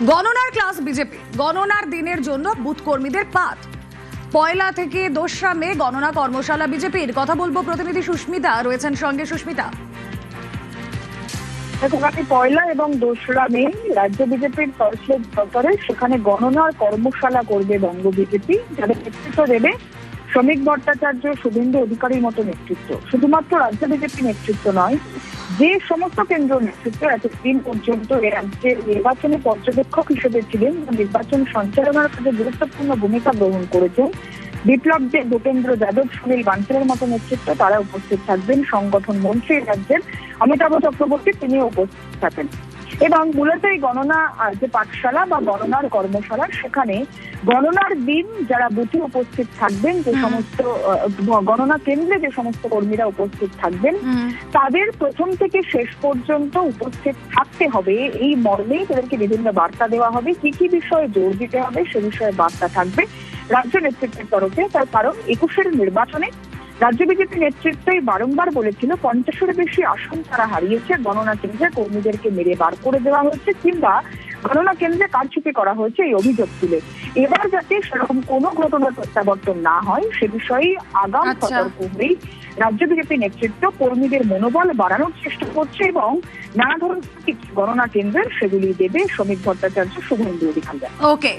গণনার class BJP গণনার দিনের জন্য বুথ কর্মীদের পাঠ। পয়লা থেকে 2রা মে গণনা কর্মশালা বিজেপির। কথা বলবো প্রতিনিধি সুস্মিতা রয়েছেন সঙ্গে। সুস্মিতা, পয়লা এবং 2রা মে রাজ্য বিজেপির তরফ দপ্তরে সেখানে গণনার কর্মশালা করবে বঙ্গ বিজেপি, যাদের নেতৃত্ব দেবে শ্রমিক ভট্টাচার্য, শুভেন্দু অধিকারীর মতো নেতৃত্ব। শুধুমাত্র রাজ্য বিজেপি নেতৃত্ব নয়, যে সমস্ত কেন্দ্র নেতৃত্ব এতদিন পর্যন্ত এ রাজ্যের নির্বাচনী পর্যবেক্ষক হিসেবে ছিলেন, নির্বাচন সঞ্চালনার কাজে গুরুত্বপূর্ণ ভূমিকা গ্রহণ করেছেন, বিপ্লব দেব, ভূপেন্দ্র যাদব, সুনীল বানসালের মতো নেতৃত্ব তারা উপস্থিত থাকবেন। সংগঠন মন্ত্রী রাজ্যের অমিতাভ চক্রবর্তী তিনিও উপস্থিত থাকেন। এবং মূলত এই গণনা যে পাঠশালা বা গণনার কর্মশালা, সেখানে গণনার দিন যারা বুথে উপস্থিত থাকবেন, যে সমস্ত গণনা কেন্দ্রে যে সমস্ত কর্মীরা উপস্থিত থাকবেন, তাদের প্রথম থেকে শেষ পর্যন্ত উপস্থিত থাকতে হবে এই মর্মেই তাদেরকে বিভিন্ন বার্তা দেওয়া হবে। কি কি বিষয়ে জোর দিতে হবে সে বিষয়ে বার্তা থাকবে রাজ্য নেতৃত্বের তরফে। তার কারণ 21-এর নির্বাচনে রাজ্য বিজেপি নেতৃত্বই বারংবার বলেছিল 50-এর বেশি আসন তারা হারিয়েছে, গণনা কেন্দ্রে কর্মীদেরকে মেরে বার করে দেওয়া হয়েছে কিংবা গণনা কেন্দ্রে কারচুপি করা হয়েছে এই অভিযোগ তুলে। এবার যাতে সেরকম কোনো ঘটনার প্রত্যাবর্তন না হয় সে বিষয়ে আগাম সতর্ক হয়েই রাজ্য বিজেপি নেতৃত্ব কর্মীদের মনোবল বাড়ানোর চেষ্টা করছে এবং নানা ধরনের গণনা কেন্দ্রের সেগুলি দেবে শ্রমিক ভট্টাচার্য, শুভেন্দু অধিকারী। ওকে।